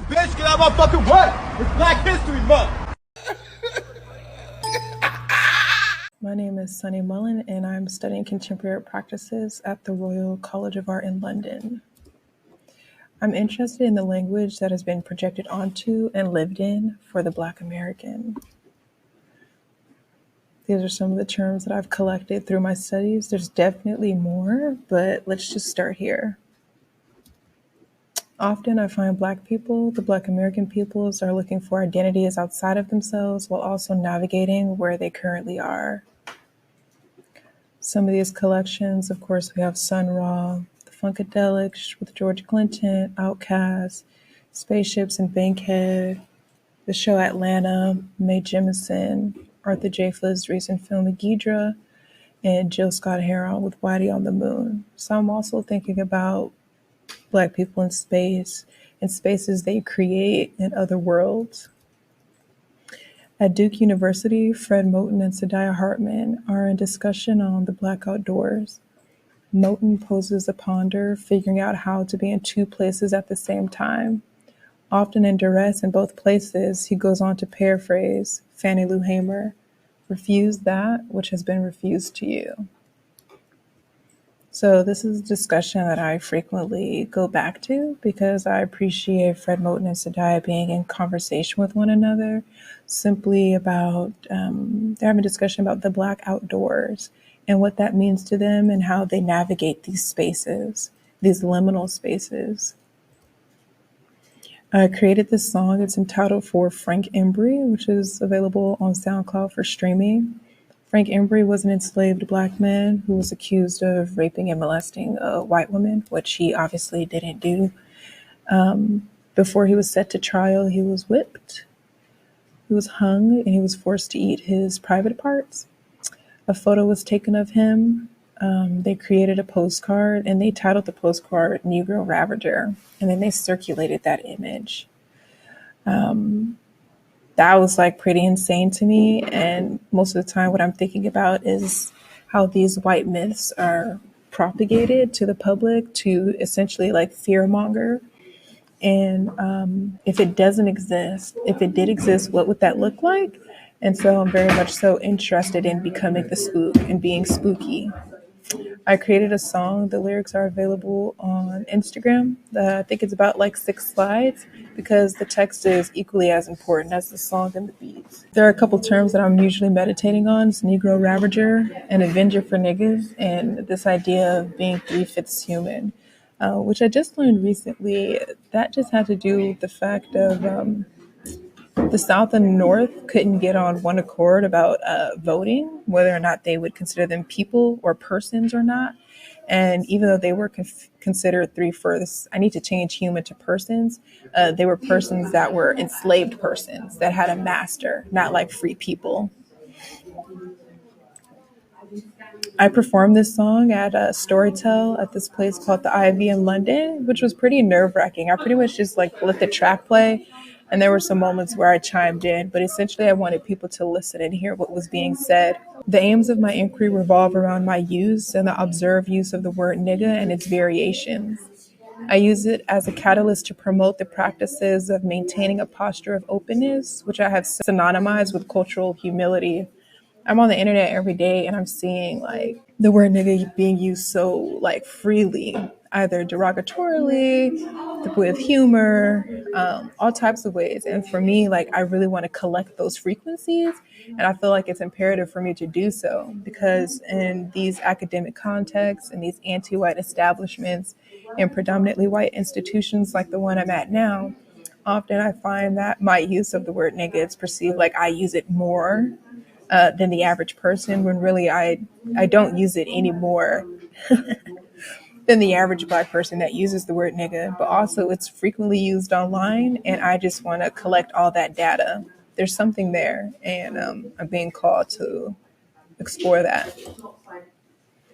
Bitch, get out of my fucking way! It's Black History Month! My name is Suni Mullen, and I'm studying contemporary practices at the Royal College of Art in London. I'm interested in the language that has been projected onto and lived in for the Black American. These are some of the terms that I've collected through my studies. There's definitely more, but let's just start here. Often I find Black people, the Black American peoples, are looking for identities outside of themselves while also navigating where they currently are. Some of these collections, of course, we have Sun Ra, The Funkadelics with George Clinton, Outkast, Spaceships and Bankhead, the show Atlanta, Mae Jemison, Arthur J. Flynn's recent film Ghidra, and Jill Scott Heron with Whitey on the Moon. So I'm also thinking about Black people in space and spaces they create in other worlds. At Duke University, Fred Moten and Sadiya Hartman are in discussion on the Black outdoors. Moten poses the ponder, figuring out how to be in two places at the same time. Often in duress in both places, he goes on to paraphrase Fannie Lou Hamer, "Refuse that which has been refused to you." So this is a discussion that I frequently go back to because I appreciate Fred Moten and Sadiya being in conversation with one another, simply about, they're having a discussion about the Black outdoors and what that means to them and how they navigate these spaces, these liminal spaces. I created this song. It's entitled For Frank Embry, which is available on SoundCloud for streaming. Frank Embry was an enslaved Black man who was accused of raping and molesting a white woman, which he obviously didn't do. Before he was set to trial, he was whipped, he was hung, and he was forced to eat his private parts. A photo was taken of him. They created a postcard, and they titled the postcard Negro Ravager, and then they circulated that image. That was like pretty insane to me, and most of the time what I'm thinking about is how these white myths are propagated to the public to essentially like fearmonger. And if it doesn't exist, if it did exist, what would that look like? And so I'm very much so interested in becoming the spook and being spooky. I created a song. The lyrics are available on Instagram. I think it's about like 6 slides because the text is equally as important as the song and the beats. There are a couple terms that I'm usually meditating on. It's Negro Ravager and Avenger for Niggas, and this idea of being 3/5 human, which I just learned recently. That just had to do with the fact of the South and North couldn't get on one accord about voting, whether or not they would consider them people or persons or not. And even though they were considered 3/4, I need to change human to persons. They were persons that were enslaved persons that had a master, not like free people. I performed this song at a Storytell at this place called the Ivy in London, which was pretty nerve-wracking. I pretty much just like let the track play, and there were some moments where I chimed in, but essentially I wanted people to listen and hear what was being said. The aims of my inquiry revolve around my use and the observed use of the word nigga and its variations. I use it as a catalyst to promote the practices of maintaining a posture of openness, which I have synonymized with cultural humility. I'm on the internet every day and I'm seeing like the word nigga being used so like freely, either derogatorily, with humor, all types of ways. And for me, like I really want to collect those frequencies, and I feel like it's imperative for me to do so because in these academic contexts and these anti-white establishments and predominantly white institutions like the one I'm at now, often I find that my use of the word nigga is perceived like I use it more than the average person, when really I don't use it any more than the average Black person that uses the word nigga. But also it's frequently used online, and I just want to collect all that data. There's something there, and I'm being called to explore that.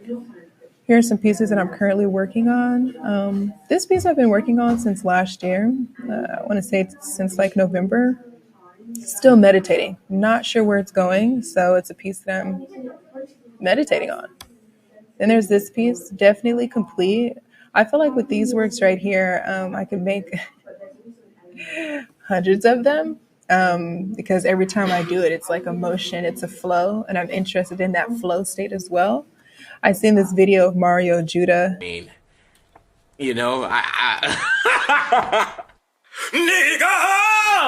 Here are some pieces that I'm currently working on. This piece I've been working on since last year. I want to say since like November. Still meditating. Not sure where it's going, so it's a piece that I'm meditating on. Then there's this piece, definitely complete. I feel like with these works right here, I could make hundreds of them. Because every time I do it, it's like a motion, it's a flow, and I'm interested in that flow state as well. I seen this video of Mario Judah. mean, you know, nigga,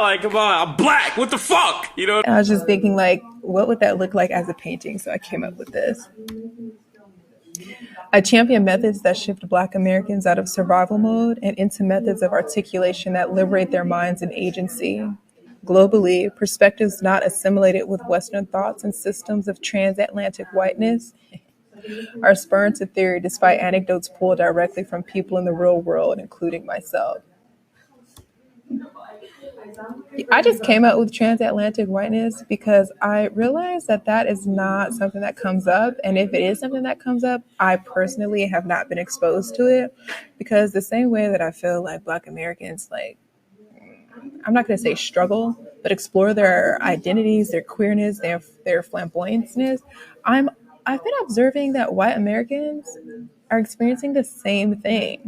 like, come on, I'm black. What the fuck? You know? And I was just thinking, like, what would that look like as a painting? So I came up with this. I champion methods that shift Black Americans out of survival mode and into methods of articulation that liberate their minds and agency. Globally, perspectives not assimilated with Western thoughts and systems of transatlantic whiteness are spurned to theory despite anecdotes pulled directly from people in the real world, including myself. I just came out with transatlantic whiteness because I realized that that is not something that comes up. And if it is something that comes up, I personally have not been exposed to it because the same way that I feel like Black Americans, like, I'm not going to say struggle, but explore their identities, their queerness, their flamboyantness. I've been observing that white Americans are experiencing the same thing.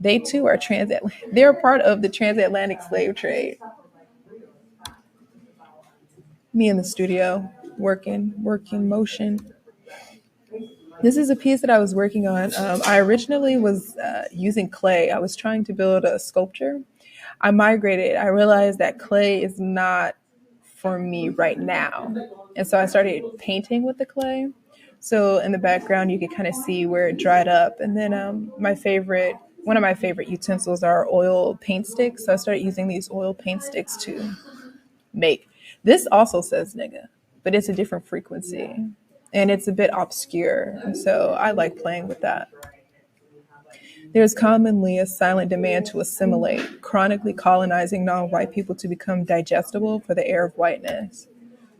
They too are transatlantic. They're part of the transatlantic slave trade. Me in the studio, working motion. This is a piece that I was working on. I originally was using clay. I was trying to build a sculpture. I migrated. I realized that clay is not for me right now. And so I started painting with the clay. So in the background, you could kind of see where it dried up. And then one of my favorite utensils are oil paint sticks. So I started using these oil paint sticks to make. This also says nigga, but it's a different frequency and it's a bit obscure. And so I like playing with that. There's commonly a silent demand to assimilate, chronically colonizing non-white people to become digestible for the air of whiteness.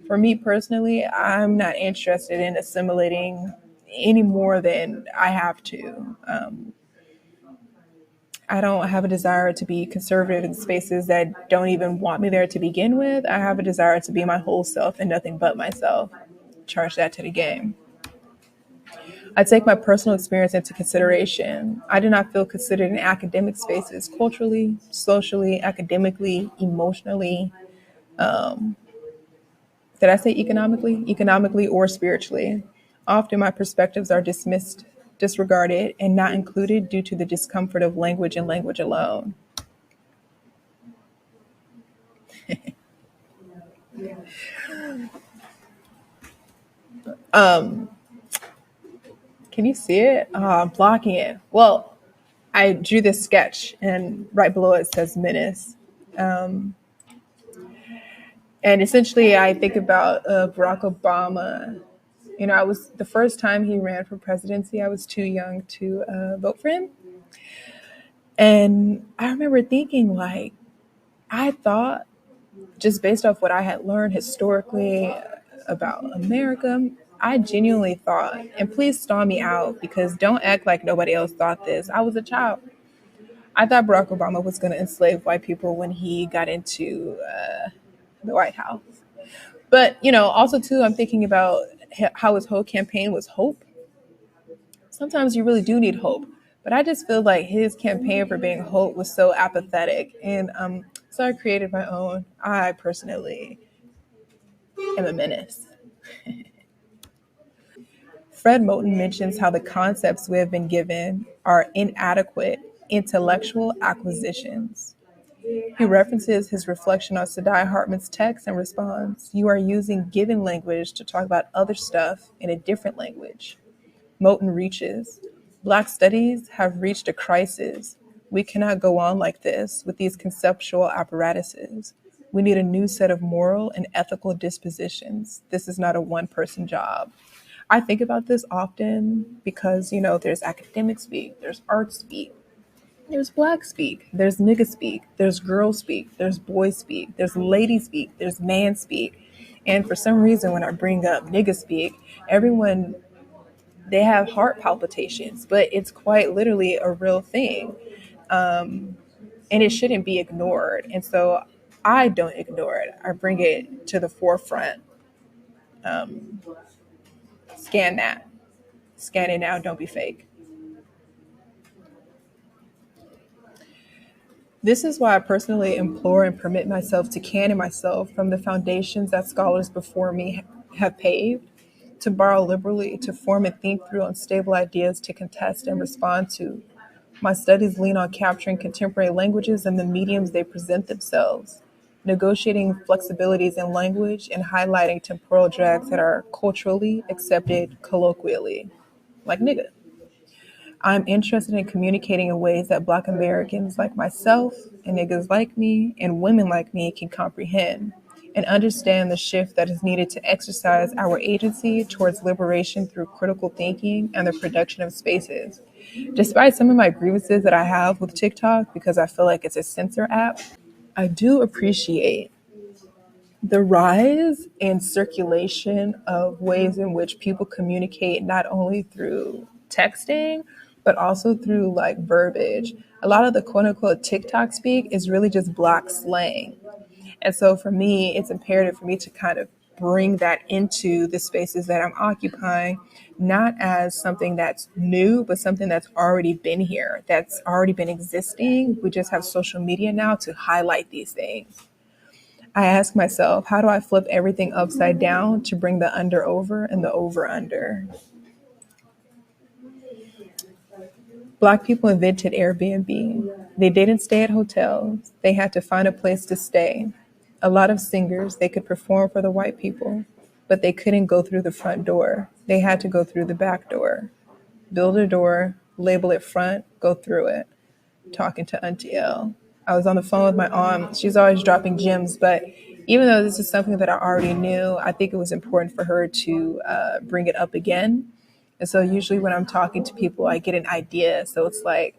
For me personally, I'm not interested in assimilating any more than I have to. I don't have a desire to be conservative in spaces that don't even want me there to begin with. I have a desire to be my whole self and nothing but myself. Charge that to the game. I take my personal experience into consideration. I do not feel considered in academic spaces culturally, socially, academically, emotionally. Did I say economically? Economically or spiritually. Often my perspectives are dismissed, disregarded, and not included due to the discomfort of language and language alone. Can you see it? I'm blocking it. Well, I drew this sketch, and right below it says menace. Um, and essentially, I think about Barack Obama. You know, I was the first time he ran for presidency, I was too young to vote for him. And I remember thinking, like, I thought, just based off what I had learned historically about America, I genuinely thought, and please storm me out because don't act like nobody else thought this. I was a child. I thought Barack Obama was going to enslave white people when he got into the White House. But, you know, also, too, I'm thinking about how his whole campaign was hope. Sometimes you really do need hope. But I just feel like his campaign for being hope was so apathetic. And so I created my own. I personally am a menace. Fred Moten mentions how the concepts we have been given are inadequate intellectual acquisitions. He references his reflection on Sadai Hartman's text and responds, "You are using given language to talk about other stuff in a different language." Moten reaches, "Black studies have reached a crisis. We cannot go on like this with these conceptual apparatuses. We need a new set of moral and ethical dispositions. This is not a one-person job." I think about this often because, you know, there's academic speak, there's art speak, there's black speak, there's nigga speak, there's girl speak, there's boy speak, there's lady speak, there's man speak. And for some reason, when I bring up nigga speak, everyone, they have heart palpitations, but it's quite literally a real thing. And it shouldn't be ignored. And so I don't ignore it. I bring it to the forefront. Scan that. Scan it now. Don't be fake. This is why I personally implore and permit myself to canon myself from the foundations that scholars before me have paved, to borrow liberally, to form and think through unstable ideas to contest and respond to. My studies lean on capturing contemporary languages and the mediums they present themselves, negotiating flexibilities in language and highlighting temporal drags that are culturally accepted colloquially, like nigga. I'm interested in communicating in ways that Black Americans like myself and niggas like me and women like me can comprehend and understand the shift that is needed to exercise our agency towards liberation through critical thinking and the production of spaces. Despite some of my grievances that I have with TikTok because I feel like it's a censor app, I do appreciate the rise and circulation of ways in which people communicate not only through texting but also through like verbiage. A lot of the quote unquote TikTok speak is really just Black slang. And so for me, it's imperative for me to kind of bring that into the spaces that I'm occupying, not as something that's new, but something that's already been here, that's already been existing. We just have social media now to highlight these things. I ask myself, how do I flip everything upside down to bring the under over and the over under? Black people invented Airbnb. They didn't stay at hotels. They had to find a place to stay. A lot of singers, they could perform for the white people, but they couldn't go through the front door. They had to go through the back door. Build a door, label it front, go through it. Talking to Auntie L. I was on the phone with my aunt. She's always dropping gems, but even though this is something that I already knew, I think it was important for her to bring it up again. And so usually when I'm talking to people, I get an idea. So it's like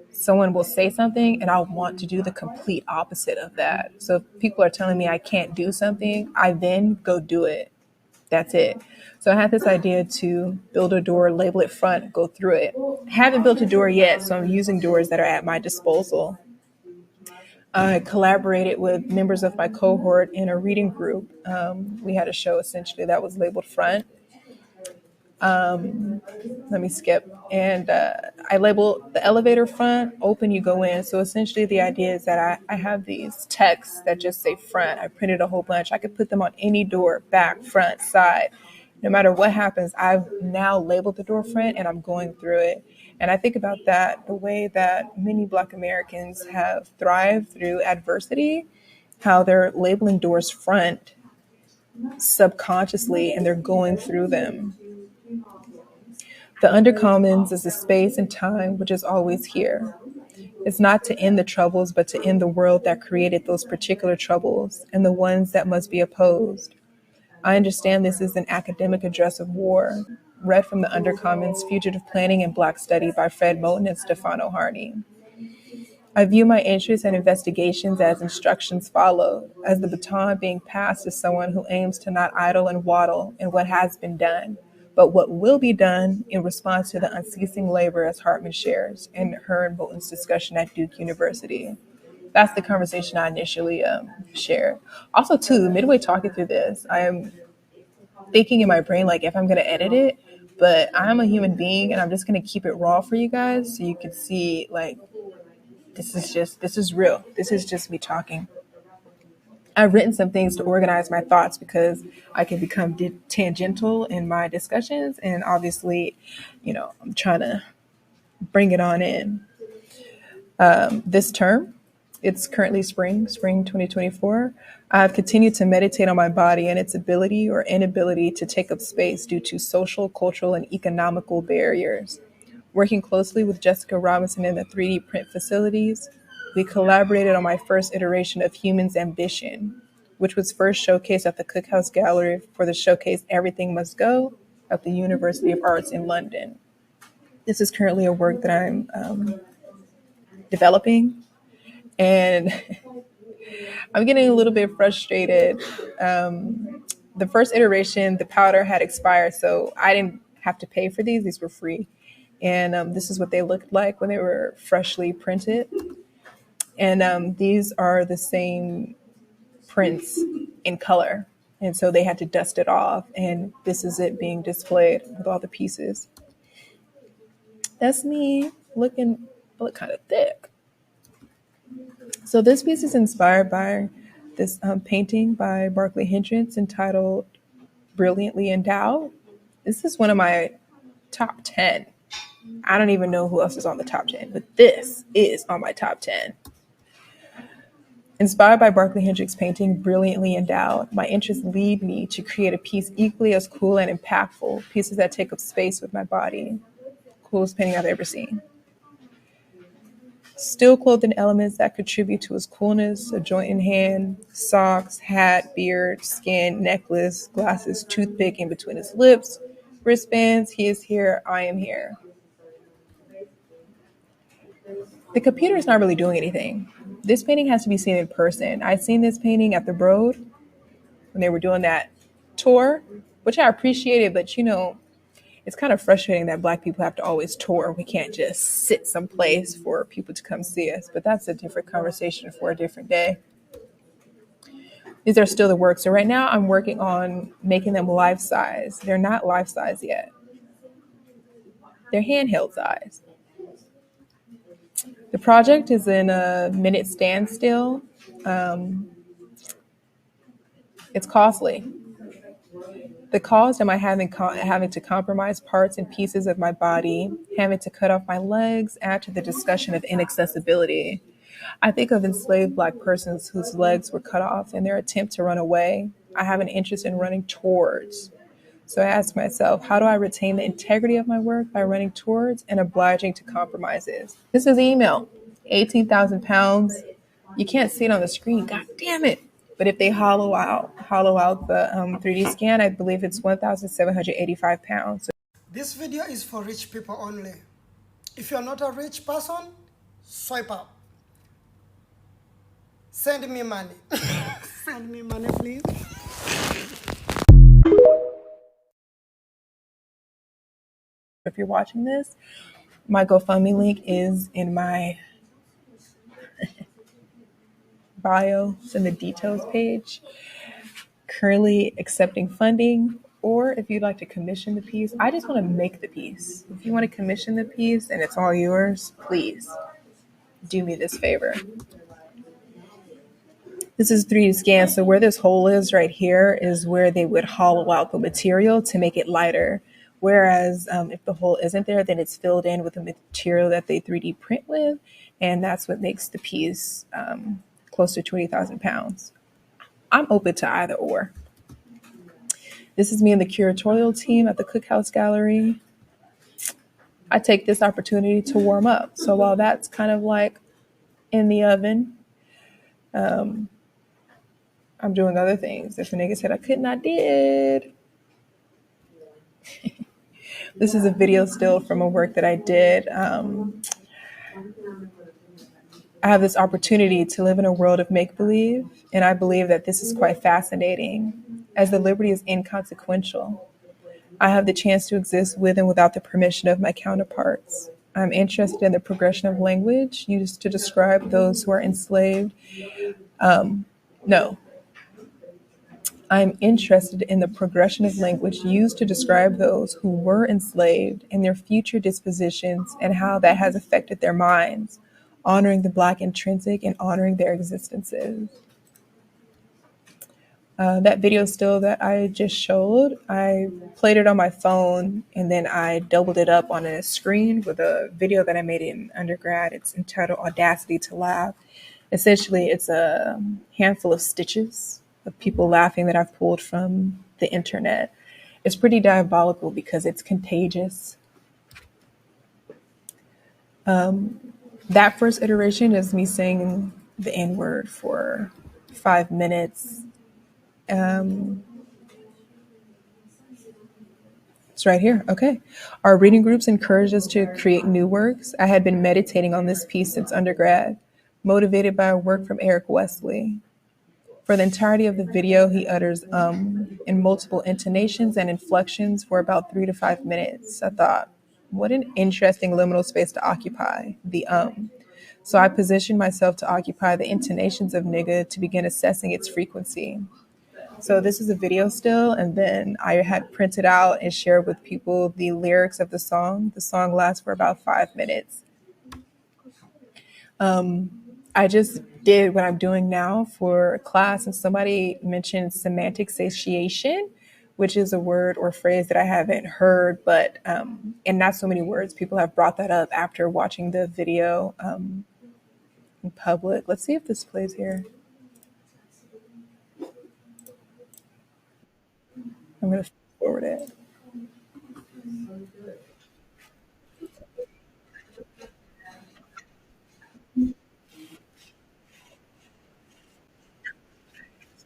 someone will say something and I'll want to do the complete opposite of that. So if people are telling me I can't do something, I then go do it. That's it. So I had this idea to build a door, label it front, go through it. Haven't built a door yet, so I'm using doors that are at my disposal. I collaborated with members of my cohort in a reading group. We had a show essentially that was labeled front. Let me skip. And I labeled the elevator front, open, you go in. So essentially the idea is that I have these texts that just say front. I printed a whole bunch. I could put them on any door, back, front, side. No matter what happens, I've now labeled the door front and I'm going through it. And I think about that, the way that many Black Americans have thrived through adversity, how they're labeling doors front subconsciously and they're going through them. The undercommons is a space and time which is always here. It's not to end the troubles, but to end the world that created those particular troubles and the ones that must be opposed. I understand this is an academic address of war, read from the Undercommons, Fugitive Planning and Black Study by Fred Moten and Stefano Harney. I view my interests and investigations as instructions followed, as the baton being passed to someone who aims to not idle and waddle in what has been done, but what will be done in response to the unceasing labor, as Hartman shares in her and Moten's discussion at Duke University. That's the conversation I initially shared. Also, too, midway talking through this, I am thinking in my brain, like, if I'm going to edit it, but I'm a human being and I'm just going to keep it raw for you guys so you can see, like, this is real. This is just me talking. I've written some things to organize my thoughts because I can become tangential in my discussions. And obviously, I'm trying to bring it on in. This term, it's currently spring 2024. I've continued to meditate on my body and its ability or inability to take up space due to social, cultural, and economical barriers. Working closely with Jessica Robinson in the 3D print facilities, we collaborated on my first iteration of Human's Ambition, which was first showcased at the Cookhouse Gallery for the showcase Everything Must Go at the University of Arts in London. This is currently a work that I'm developing, and I'm getting a little bit frustrated. The first iteration, the powder had expired, so I didn't have to pay for these. These were free. And this is what they looked like when they were freshly printed. And these are the same prints in color. And so they had to dust it off. And this is it being displayed with all the pieces. That's me looking, I look kind of thick. So this piece is inspired by this painting by Barclay Hendricks entitled Brilliantly Endowed. This is one of my top 10. I don't even know who else is on the top 10, but this is on my top 10. Inspired by Barclay Hendricks' painting Brilliantly Endowed, my interests lead me to create a piece equally as cool and impactful, pieces that take up space with my body. Coolest painting I've ever seen. Still clothed in elements that contribute to his coolness, a joint in hand, socks, hat, beard, skin, necklace, glasses, toothpick in between his lips, wristbands, he is here, I am here. The computer is not really doing anything. This painting has to be seen in person. I'd seen this painting at the Broad when they were doing that tour, which I appreciated, but it's kind of frustrating that Black people have to always tour. We can't just sit someplace for people to come see us, but that's a different conversation for a different day. These are still the work. So right now I'm working on making them life size. They're not life size yet. They're handheld size. The project is in a minute standstill. It's costly. The cost am I having to compromise parts and pieces of my body, having to cut off my legs, add to the discussion of inaccessibility. I think of enslaved Black persons whose legs were cut off in their attempt to run away. I have an interest in running towards. So I ask myself, how do I retain the integrity of my work by running towards and obliging to compromises? This is email, 18,000 pounds. You can't see it on the screen. God damn it. But if they hollow out the 3D scan, I believe it's 1,785 pounds. This video is for rich people only. If you're not a rich person, swipe up. Send me money. Send me money, please. If you're watching this, my GoFundMe link is in my bio. It's in the details page. Currently accepting funding, or if you'd like to commission the piece, I just want to make the piece. If you want to commission the piece and it's all yours, please do me this favor. This is 3D scan, so where this hole is right here is where they would hollow out the material to make it lighter. Whereas if the hole isn't there, then it's filled in with the material that they 3D print with, and that's what makes the piece close to 20,000 pounds. I'm open to either or. This is me and the curatorial team at the Cookhouse Gallery. I take this opportunity to warm up. So while that's kind of like in the oven, I'm doing other things. If a nigga said I couldn't, I did. This is a video still from a work that I did. I have this opportunity to live in a world of make-believe, and I believe that this is quite fascinating, as the liberty is inconsequential. I have the chance to exist with and without the permission of my counterparts. I'm interested in the progression of language used to describe those who are enslaved. I'm interested in the progression of language used to describe those who were enslaved and their future dispositions and how that has affected their minds, honoring the Black intrinsic and honoring their existences. That video still that I just showed, I played it on my phone and then I doubled it up on a screen with a video that I made in undergrad. It's entitled Audacity to Laugh. Essentially, it's a handful of stitches of people laughing that I've pulled from the internet. It's pretty diabolical because it's contagious. That first iteration is me saying the N-word for 5 minutes. It's right here. Okay. Our reading groups encouraged us to create new works. I had been meditating on this piece since undergrad, motivated by a work from Eric Wesley. For the entirety of the video, he utters in multiple intonations and inflections for about 3 to 5 minutes. I thought, what an interesting liminal space to occupy, the So I positioned myself to occupy the intonations of nigga to begin assessing its frequency. So this is a video still, and then I had printed out and shared with people the lyrics of the song. The song lasts for about 5 minutes. I just did what I'm doing now for a class, and somebody mentioned semantic satiation, which is a word or phrase that I haven't heard, but in not so many words, people have brought that up after watching the video in public. Let's see if this plays here. I'm going to forward it.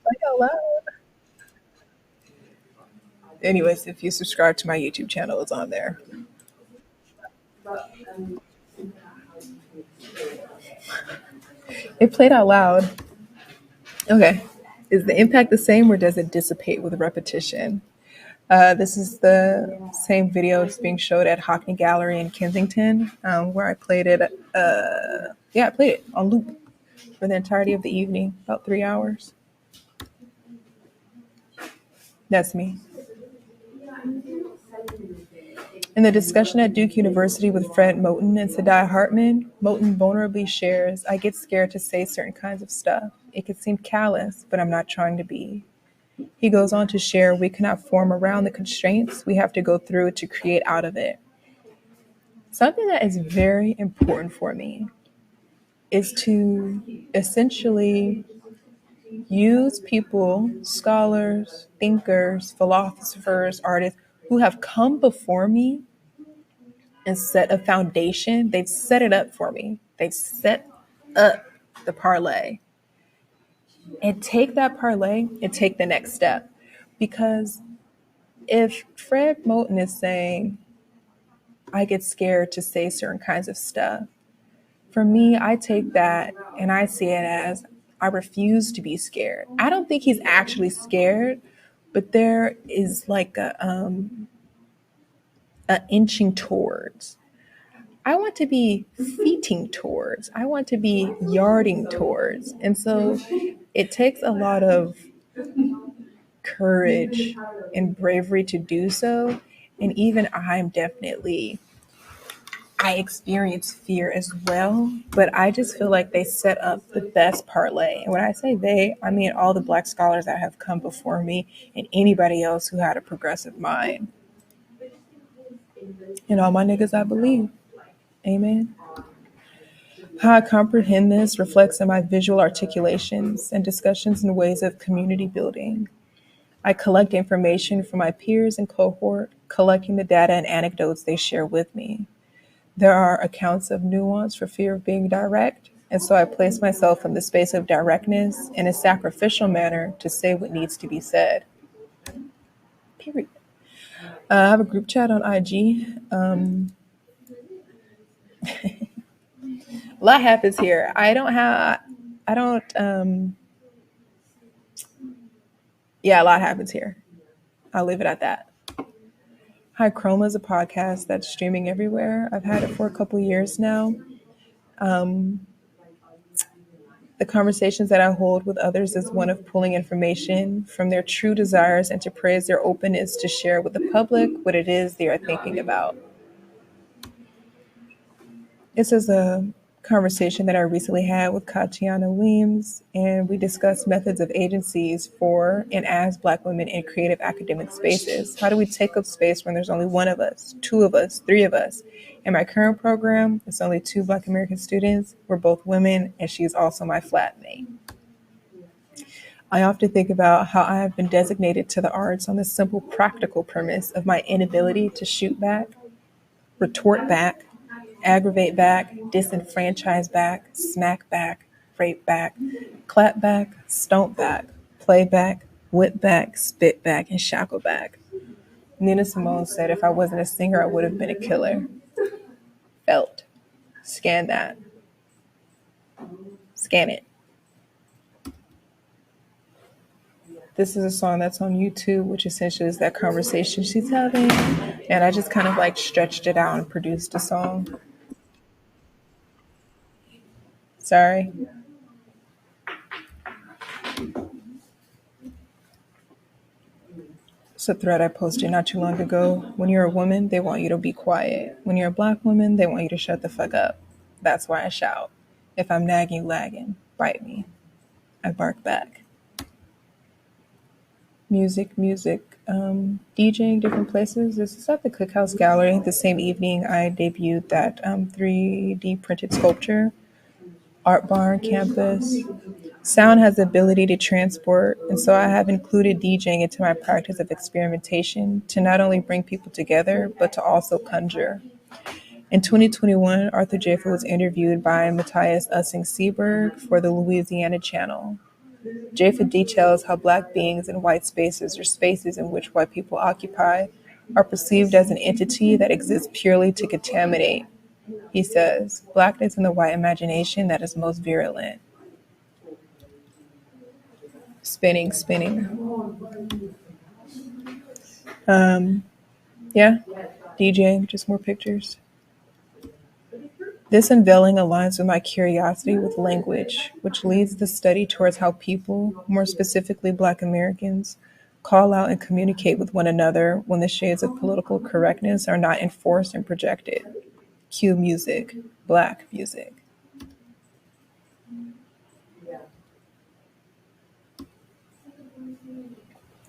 Like out loud. Anyways, if you subscribe to my YouTube channel, it's on there. It played out loud. Okay. Is the impact the same or does it dissipate with repetition? This is the same video that's being showed at Hockney Gallery in Kensington, where I played it. I played it on loop for the entirety of the evening, about 3 hours. That's me. In the discussion at Duke University with Fred Moten and Sadai Hartman, Moten vulnerably shares, I get scared to say certain kinds of stuff. It could seem callous, but I'm not trying to be. He goes on to share, we cannot form around the constraints. We have to go through it to create out of it. Something that is very important for me is to essentially use people, scholars, thinkers, philosophers, artists who have come before me and set a foundation. They've set it up for me. They've set up the parlay. And take that parlay and take the next step. Because if Fred Moten is saying, I get scared to say certain kinds of stuff, for me, I take that and I see it as I refuse to be scared. I don't think he's actually scared, but there is like a inching towards. I want to be feeting towards. I want to be yarding towards. And so it takes a lot of courage and bravery to do so. And even I experience fear as well, but I just feel like they set up the best parlay. And when I say they, I mean all the Black scholars that have come before me and anybody else who had a progressive mind. And all my niggas, I believe. Amen. How I comprehend this reflects in my visual articulations and discussions and ways of community building. I collect information from my peers and cohort, collecting the data and anecdotes they share with me. There are accounts of nuance for fear of being direct, and so I place myself in the space of directness in a sacrificial manner to say what needs to be said. Period. I have a group chat on IG. A lot happens here. A lot happens here. I'll leave it at that. Hi Chroma is a podcast that's streaming everywhere. I've had it for a couple years now. The conversations that I hold with others is one of pulling information from their true desires and to praise their openness to share with the public what it is they are thinking about. This is a conversation that I recently had with Katiana Weems, and we discussed methods of agencies for and as Black women in creative academic spaces. How do we take up space when there's only one of us, two of us, three of us? In my current program, it's only 2 Black American students. We're both women, and she's also my flatmate. I often think about how I have been designated to the arts on the simple practical premise of my inability to shoot back, retort back, aggravate back, disenfranchise back, smack back, rape back, clap back, stomp back, play back, whip back, spit back, and shackle back. Nina Simone said, if I wasn't a singer, I would have been a killer. Felt. Scan that. Scan it. This is a song that's on YouTube, which essentially is that conversation she's having. And I just kind of like stretched it out and produced a song. Sorry. It's a thread I posted not too long ago. When you're a woman, they want you to be quiet. When you're a Black woman, they want you to shut the fuck up. That's why I shout. If I'm nagging, lagging, bite me. I bark back. Music. DJing different places. This is at the Cookhouse Gallery. The same evening, I debuted that 3D printed sculpture, Art Barn Campus. Sound has the ability to transport, and so I have included DJing into my practice of experimentation to not only bring people together, but to also conjure. In 2021, Arthur Jafa was interviewed by Matthias Ussing Seberg for the Louisiana Channel. Jafa details how Black beings in white spaces, or spaces in which white people occupy, are perceived as an entity that exists purely to contaminate. He says, Blackness in the white imagination that is most virulent. Spinning. Yeah, DJing, just more pictures. This unveiling aligns with my curiosity with language, which leads the study towards how people, more specifically Black Americans, call out and communicate with one another when the shades of political correctness are not enforced and projected. Cue music, Black music.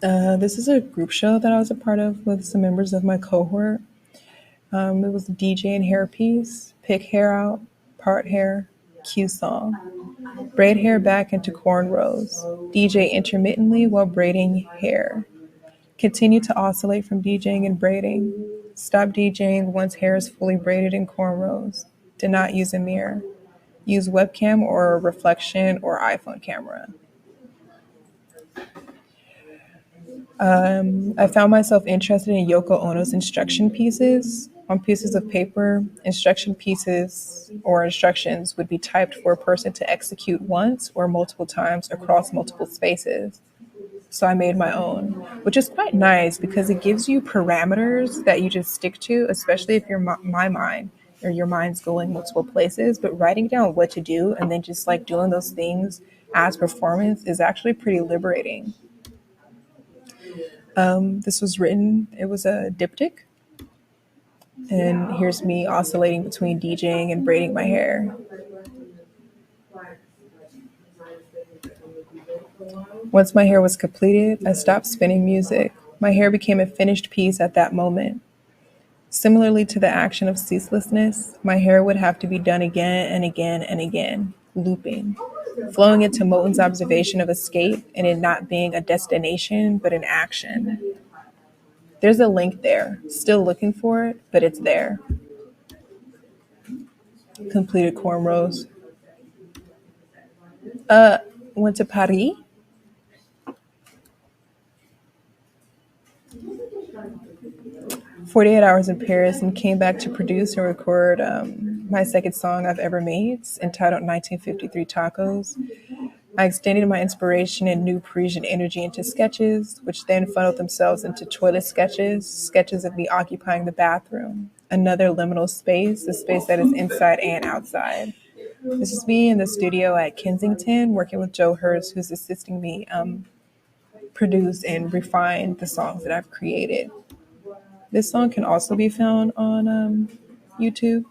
This is a group show that I was a part of with some members of my cohort. It was a DJ and hairpiece, pick hair out, part hair, cue song. Braid hair back into cornrows. DJ intermittently while braiding hair. Continue to oscillate from DJing and braiding. Stop DJing once hair is fully braided in cornrows. Do not use a mirror. Use webcam or reflection or iPhone camera. I found myself interested in Yoko Ono's instruction pieces. On pieces of paper, instruction pieces or instructions would be typed for a person to execute once or multiple times across multiple spaces. So I made my own, which is quite nice because it gives you parameters that you just stick to, especially if my mind or your mind's going multiple places. But writing down what to do and then just like doing those things as performance is actually pretty liberating. This was written, it was a diptych. And here's me oscillating between DJing and braiding my hair. Once my hair was completed, I stopped spinning music. My hair became a finished piece at that moment. Similarly to the action of ceaselessness, my hair would have to be done again and again and again, looping, flowing into Moten's observation of escape and it not being a destination, but an action. There's a link there. Still looking for it, but it's there. Completed cornrows. Went to Paris. "48 Hours in Paris" and came back to produce and record my second song I've ever made, entitled 1953 Tacos. I extended my inspiration and new Parisian energy into sketches, which then funneled themselves into toilet sketches of me occupying the bathroom, another liminal space, a space that is inside and outside. This is me in the studio at Kensington, working with Joe Hurst, who's assisting me produce and refine the songs that I've created. This song can also be found on YouTube.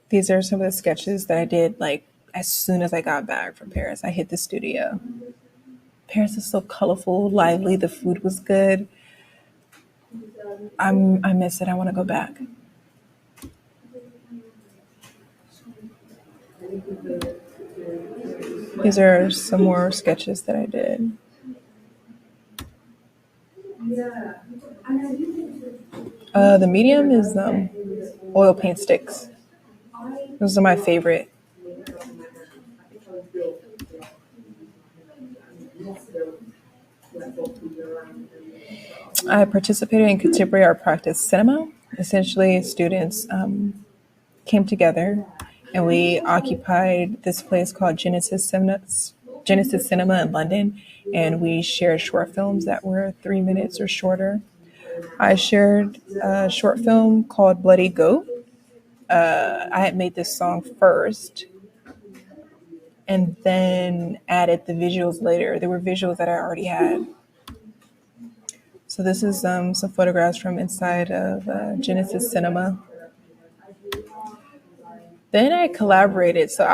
These are some of the sketches that I did like as soon as I got back from Paris. I hit the studio. Paris is so colorful, lively. The food was good. I miss it. I want to go back. These are some more sketches that I did. The medium is oil paint sticks. Those are my favorite. I participated in contemporary art practice cinema. Essentially, students came together and we occupied this place called Genesis Cinema in London, and we shared short films that were 3 minutes or shorter. I shared a short film called Bloody Goat. I had made this song first and then added the visuals later. There were visuals that I already had. So this is some photographs from inside of Genesis Cinema. Then I collaborated. So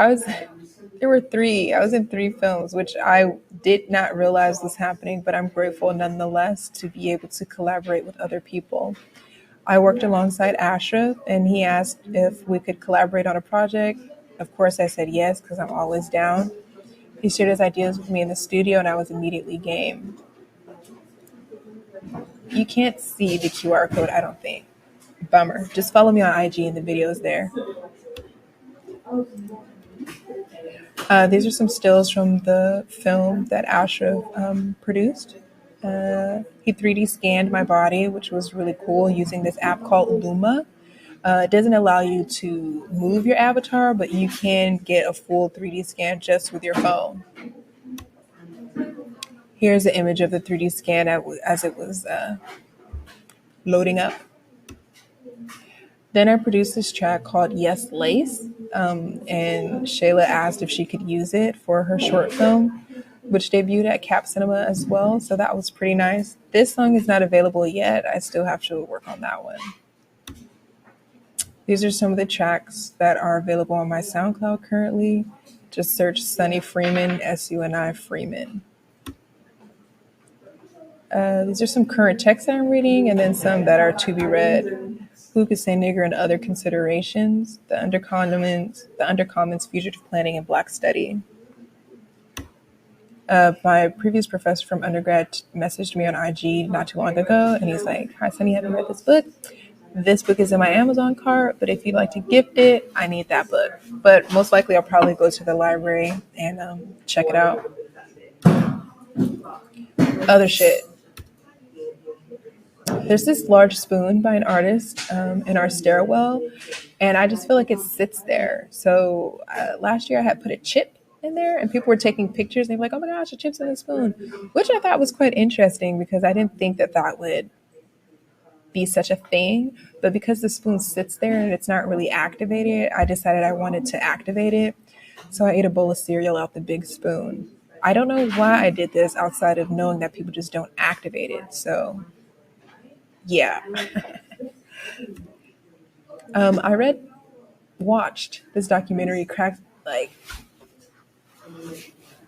there were three. I was in three films, which I did not realize was happening, but I'm grateful nonetheless to be able to collaborate with other people. I worked alongside Ashraf, and he asked if we could collaborate on a project. Of course, I said yes, because I'm always down. He shared his ideas with me in the studio, and I was immediately game. You can't see the QR code, I don't think. Bummer. Just follow me on IG and the video's there. These are some stills from the film that Ashraf produced. He 3D scanned my body, which was really cool, using this app called Luma. It doesn't allow you to move your avatar, but you can get a full 3D scan just with your phone. Here's an image of the 3D scan as it was loading up. Then I produced this track called Yes Lace, and Shayla asked if she could use it for her short film, which debuted at Cap Cinema as well, so that was pretty nice. This song is not available yet. I still have to work on that one. These are some of the tracks that are available on my SoundCloud currently. Just search Sunny Freeman, SUNI Freeman. These are some current texts that I'm reading, and then some that are to be read. Who Could Say Nigger and Other Considerations, the Undercommons, Fugitive Planning, and Black Study. My previous professor from undergrad messaged me on IG not too long ago, and he's like, "Hi, Sunny, have you read this book? This book is in my Amazon cart, but if you'd like to gift it, I need that book." But most likely I'll probably go to the library and check it out. Other shit. There's this large spoon by an artist in our stairwell, and I just feel like it sits there. So last year I had put a chip in there, and people were taking pictures, and they were like, "Oh my gosh, a chip's in the spoon," which I thought was quite interesting because I didn't think that would be such a thing. But because the spoon sits there and it's not really activated, I decided I wanted to activate it. So I ate a bowl of cereal out the big spoon. I don't know why I did this outside of knowing that people just don't activate it. So yeah. I watched this documentary, Cracked. Like,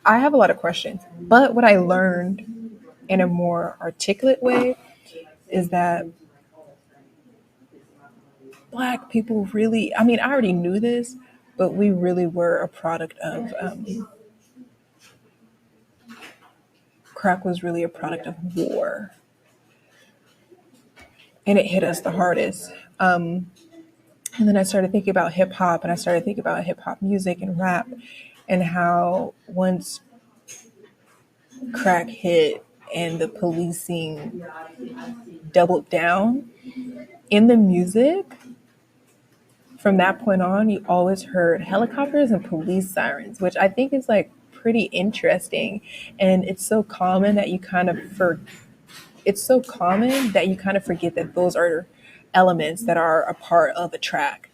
I have a lot of questions, but what I learned in a more articulate way is that Black people really, I mean, I already knew this, but we really were a product of, crack was really a product of war. And it hit us the hardest. And then I started thinking about hip hop, and I started thinking about hip hop music and rap, and how once crack hit and the policing doubled down in the music, from that point on, you always heard helicopters and police sirens, which I think is like pretty interesting. And it's so common that you kind of forget that those are elements that are a part of a track.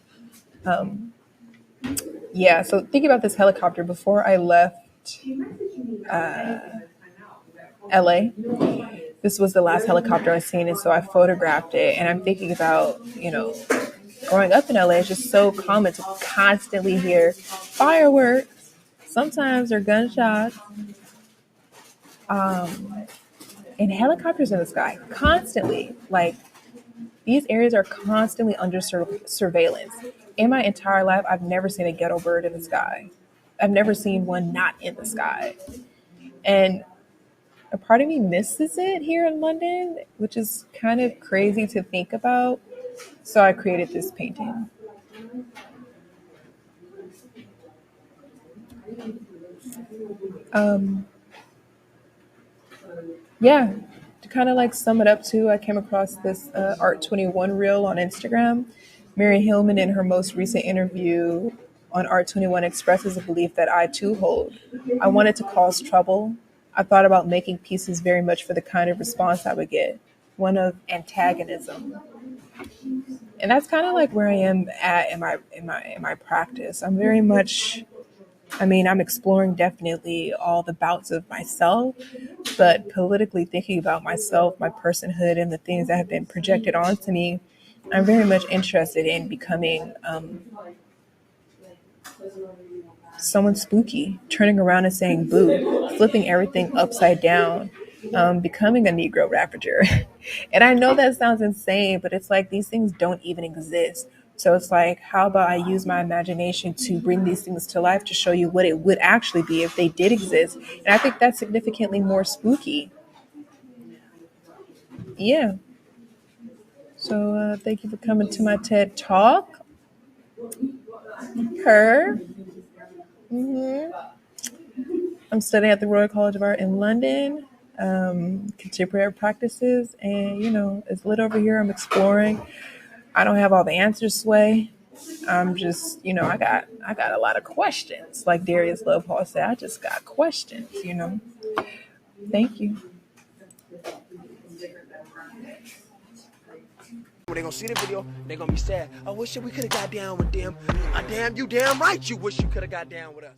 Yeah, so think about this helicopter. Before I left LA, this was the last helicopter I've seen, and so I photographed it. And I'm thinking about, growing up in LA, it's just so common to constantly hear fireworks. Sometimes they're gunshots, and helicopters in the sky constantly. Like, these areas are constantly under surveillance. In my entire life, I've never seen a ghetto bird in the sky. I've never seen one not in the sky. And a part of me misses it here in London, which is kind of crazy to think about. So I created this painting. Yeah, to kind of like sum it up too, I came across this Art21 reel on Instagram. Mary Hillman, in her most recent interview on Art21, expresses a belief that I too hold. I wanted to cause trouble. I thought about making pieces very much for the kind of response I would get, one of antagonism. And that's kind of like where I am at in my practice. I'm very much I mean, I'm exploring definitely all the bouts of myself, but politically thinking about myself, my personhood, and the things that have been projected onto me, I'm very much interested in becoming someone spooky, turning around and saying boo, flipping everything upside down, becoming a Negro Ravager. And I know that sounds insane, but it's like these things don't even exist. So it's like, how about I use my imagination to bring these things to life to show you what it would actually be if they did exist? And I think that's significantly more spooky. Yeah. So thank you for coming to my TED Talk. Her. I'm studying at the Royal College of Art in London, contemporary practices, and it's lit over here. I'm exploring. I don't have all the answers, Sway. I'm just, I got a lot of questions. Like Darius Love Hall said, I just got questions. Thank you. When they gonna see the video, they gonna be sad. I wish we could have got down with them. Damn, you damn right you wish you could have got down with us.